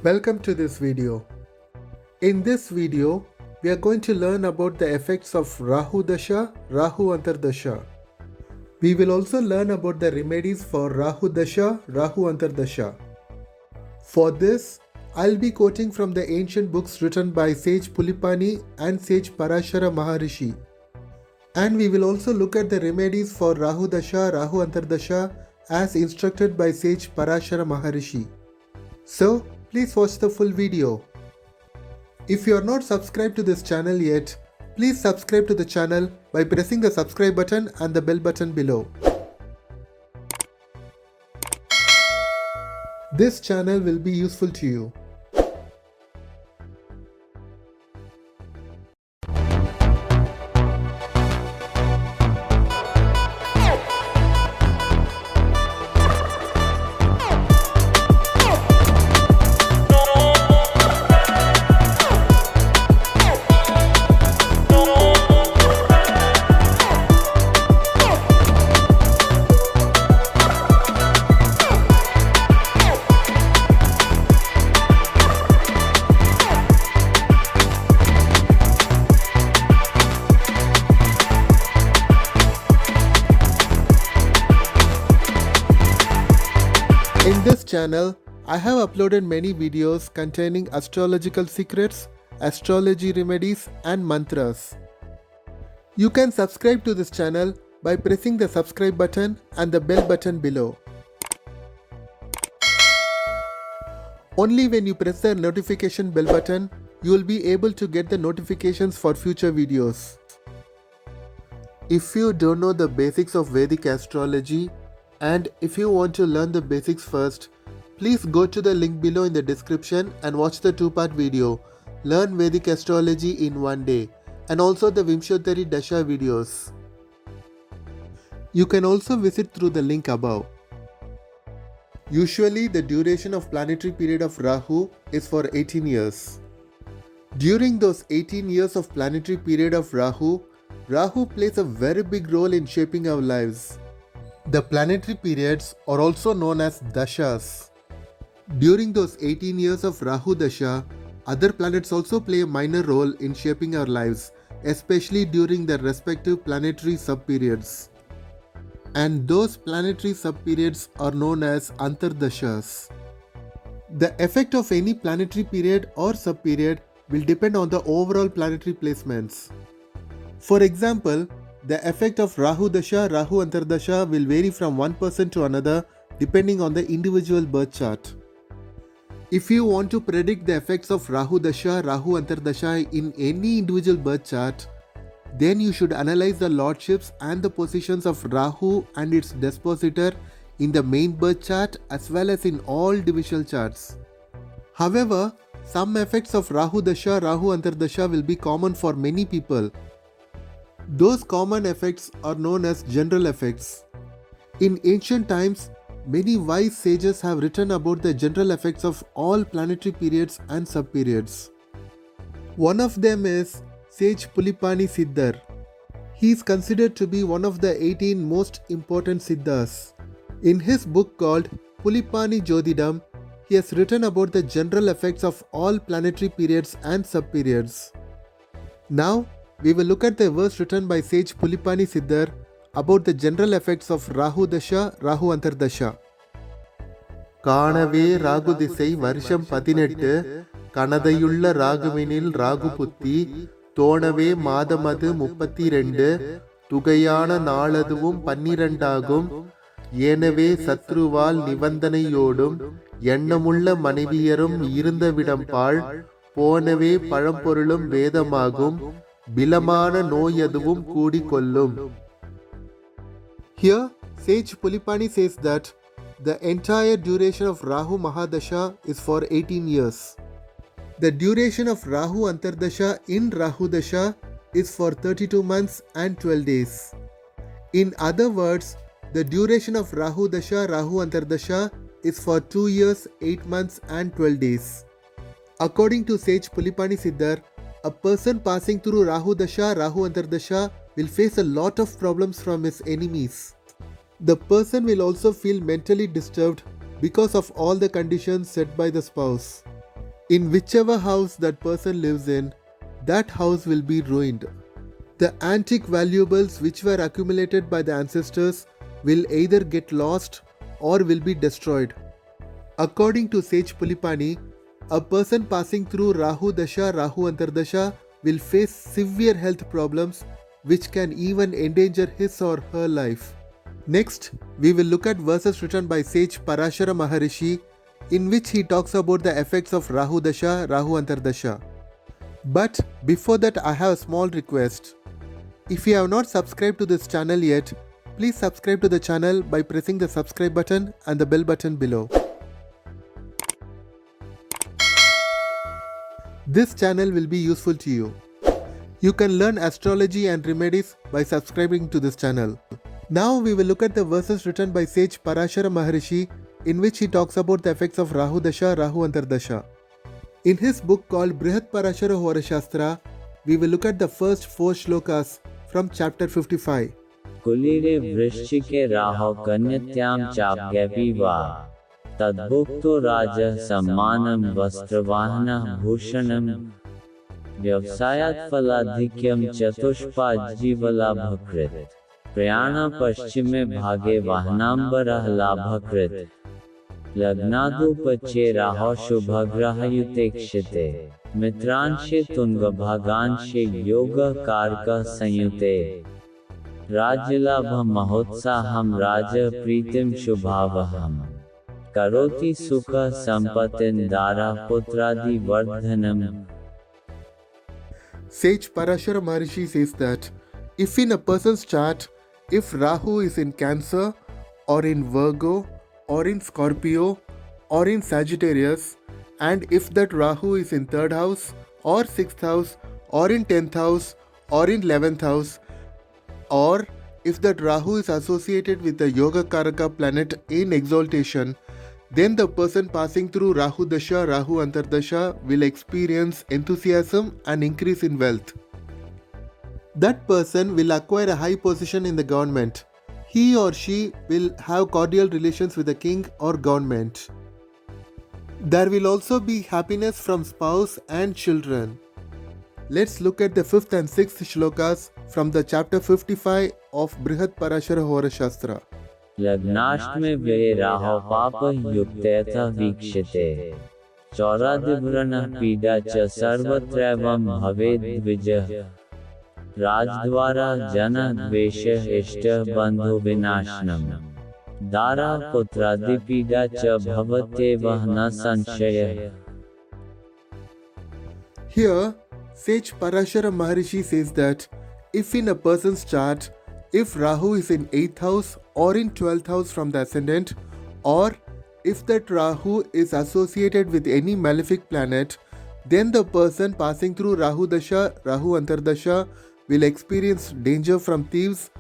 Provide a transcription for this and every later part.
Welcome to this video. In this video, we are going to learn about the effects of Rahu dasha, Rahu antardasha. We will also learn about the remedies for Rahu dasha, Rahu antardasha. For this, I'll be quoting from the ancient books written by sage Pulipani and sage Parashara Maharishi. And we will also look at the remedies for Rahu dasha, Rahu antardasha as instructed by sage Parashara Maharishi. So, please watch the full video. If you are not subscribed to this channel yet, please subscribe to the channel by pressing the subscribe button and the bell button below. This channel will be useful to you. In this channel, I have uploaded many videos containing astrological secrets, astrology remedies and mantras. You can subscribe to this channel by pressing the subscribe button and the bell button below. Only when you press the notification bell button, you will be able to get the notifications for future videos. If you don't know the basics of Vedic astrology, and if you want to learn the basics first, please go to the link below in the description and watch the two-part video, Learn Vedic Astrology in one day, and also the Vimshottari Dasha videos. You can also visit through the link above. Usually, the duration of planetary period of Rahu is for 18 years. During those 18 years of planetary period of Rahu plays a very big role in shaping our lives. The planetary periods are also known as dashas. During those 18 years of Rahu dasha, other planets also play a minor role in shaping our lives, especially during their respective planetary subperiods. And those planetary subperiods are known as antardashas. The effect of any planetary period or subperiod will depend on the overall planetary placements. For example, the effect of Rahu dasha, Rahu antardasha will vary from one person to another depending on the individual birth chart. If you want to predict the effects of Rahu dasha, Rahu antardasha in any individual birth chart, then you should analyze the lordships and the positions of Rahu and its dispositor in the main birth chart as well as in all divisional charts. However, some effects of Rahu dasha, Rahu antardasha will be common for many people. Those common effects are known as general effects. In ancient times, many wise sages have written about the general effects of all planetary periods and subperiods. One of them is sage Pulipani Siddhar. He is considered to be one of the 18 most important Siddhas. In his book called Pulipani Jodidam, he has written about the general effects of all planetary periods and subperiods. Now, we will look at the verse written by sage Pulipani Siddhar about the general effects of Rahu dasha, Rahu antardasha. காணவே ராகு திசை வருஷம் 18 கனதையுள்ள ராகுவினில் ராகு புத்தி தோணவே மாதமது 32 துகையான நாளதுவும் 12 ஆகும் ஏனவே சத்ருவால் நிபந்தனையோடும் எண்ணமுள்ள மனைவியரும் இருந்தவிடம் பாழ் போனவே பழம்பொருளும் வேதமாகும் பிலமான நோய் எதுவும் கூடிக்கொள்ளும். Here, sage Pulipani says that the entire duration of Rahu Mahadasha is for 18 years. The duration of Rahu antardasha in Rahu dasha is for 32 months and 12 days. In other words, the duration of Rahu dasha, Rahu antardasha is for 2 years, 8 months and 12 days. According to sage Pulipani Siddhar, a person passing through Rahu dasha, Rahu antardasha will face a lot of problems from his enemies. The person will also feel mentally disturbed because of all the conditions set by the spouse. In whichever house that person lives in, that house will be ruined. The antique valuables which were accumulated by the ancestors will either get lost or will be destroyed. According to sage Pulipani, a person passing through Rahu dasha, Rahu antardasha will face severe health problems which can even endanger his or her life. Next, we will look at verses written by sage Parashara Maharishi in which he talks about the effects of Rahu dasha, Rahu antardasha. But before that, I have a small request. If you have not subscribed to this channel yet, please subscribe to the channel by pressing the subscribe button and the bell button below. This channel will be useful to you. You can learn astrology and remedies by subscribing to this channel. Now we will look at the verses written by sage Parashara Maharishi in which he talks about the effects of Rahu dasha, Rahu antardasha. In his book called Brihat Parashara Horashastra, we will look at the first 4 shlokas from chapter 55. Kulire vrishchike raho kanyatyam chapgapiva tadbhukto raja sammanam vastravahana bhushanam vyavsayat faladhikyam chatushpad jivalabhakrit prayana paschime bhage vahanambarah labhakrit लग्नादुपच्ये राहो शुभग्रहयुतेक्षिते मित्रांशे तुंगभागांशे योगकारकः संयुते राज्यलाभ महोत्साहं राजप्रीतिं शुभावहम् करोति सुख संपत्तिं Dara पुत्रादि वर्धनम्. Sage Parashara Maharishi says that if in a person's chart, if Rahu is in Cancer or in Virgo or in Scorpio or in Sagittarius, and if that Rahu is in 3rd house or 6th house or in 10th house or in 11th house, or if that Rahu is associated with the Yoga Karaka planet in exaltation, then the person passing through Rahu dasha, Rahu antardasha will experience enthusiasm and increase in wealth. That person will acquire a high position in the government. He or she will have cordial relations with the king or government. There will also be happiness from spouse and children. Let's look at the 5th and 6th shlokas from the chapter 55 of Brihat Parashara Horashastra. लग्नाष्टमे व्यये राहो पापयुक्तयतः वीक्षिते चौरादिभ्रणः पीडा च सर्वत्रैवं भवेद्विजः राजद्वारा जनद्वेषः इष्टः बन्धुविनाशनम् दारा पुत्रादिपीडा च भवत्येव न संशयः. Here, sage Parashara Maharishi says that if in a person's chart, if Rahu is in 8th house or in 12th house from the ascendant, or if that Rahu is associated with any malefic planet, then the person passing through Rahu dasha, Rahu antardasha will experience danger from thieves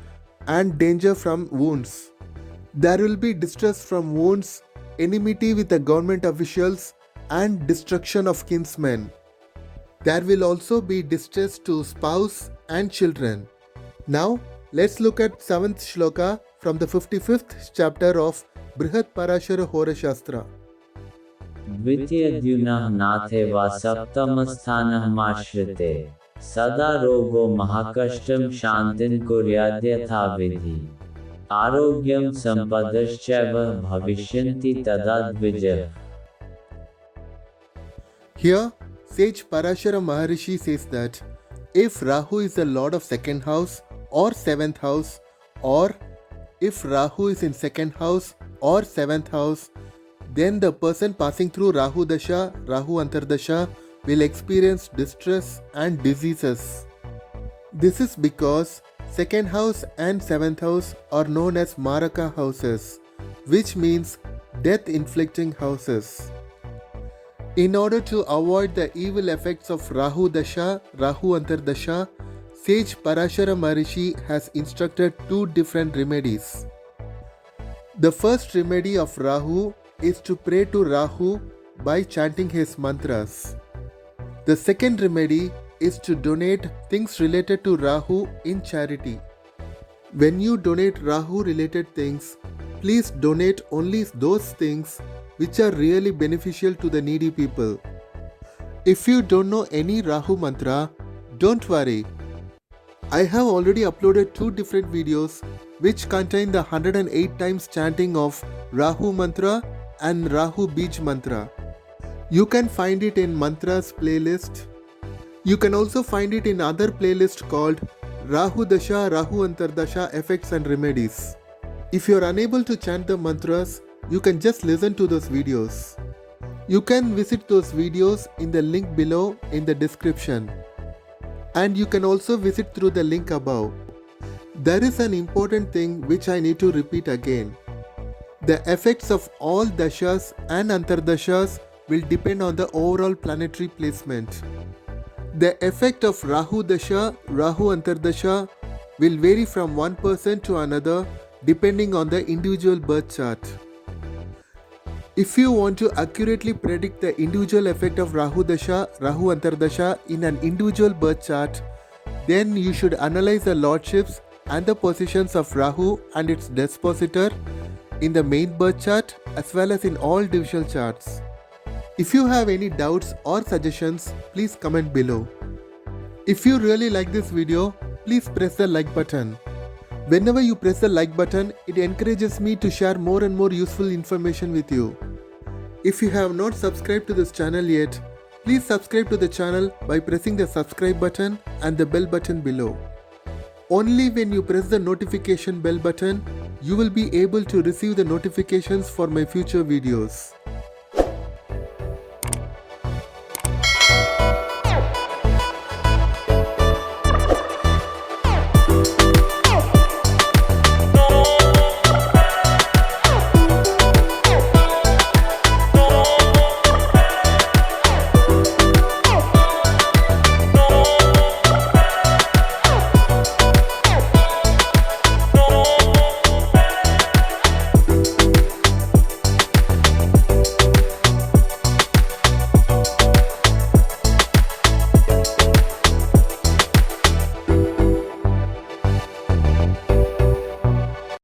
and danger from wounds. There will be distress from wounds, enmity with the government officials, and destruction of kinsmen. There will also be distress to spouse and children. Now, let's look at 7th shloka from the 55th chapter of Brihat Parashara Horashastra. द्वितीयद्युनः नाथे वा सप्तमस्थानः माश्रिते सदा रोगो महाकष्टं शान्तिं कुर्याद्यथाविधि आरोग्यं सम्पदश्चैव भविष्यन्ति तदा द्विजः. Here, sage Parashara Maharishi says that if Rahu is the lord of 2nd house or 7th house, or if Rahu is in 2nd house or 7th house, then the person passing through Rahu dasha, Rahu antardasha will experience distress and diseases. This is because 2nd house and 7th house are known as Maraka houses, which means death inflicting houses. In order to avoid the evil effects of Rahu dasha, Rahu antardasha, sage Parashara Maharishi has instructed 2 different remedies. The first remedy of Rahu is to pray to Rahu by chanting his mantras. The second remedy is to donate things related to Rahu in charity. When you donate Rahu related things, please donate only those things which are really beneficial to the needy people. If you don't know any Rahu mantra, don't worry. I have already uploaded 2 different videos which contain the 108 times chanting of Rahu mantra and Rahu Bij mantra. You can find it in mantras playlist. You can also find it in other playlist called Rahu dasha, Rahu antardasha effects and remedies. If you are unable to chant the mantras, you can just listen to those videos. You can visit those videos in the link below in the description. And you can also visit through the link above. There is an important thing which I need to repeat again. The effects of all dashas and antardashas will depend on the overall planetary placement. The effect of Rahu dasha, Rahu antardasha will vary from one person to another depending on the individual birth chart. If you want to accurately predict the individual effect of Rahu dasha, Rahu antardasha in an individual birth chart, then you should analyze the lordships and the positions of Rahu and its dispositor in the main birth chart as well as in all divisional charts. If you have any doubts or suggestions, please comment below. If you really like this video, please press the like button. Whenever you press the like button, it encourages me to share more and more useful information with you. If you have not subscribed to this channel yet, please subscribe to the channel by pressing the subscribe button and the bell button below. Only when you press the notification bell button, you will be able to receive the notifications for my future videos.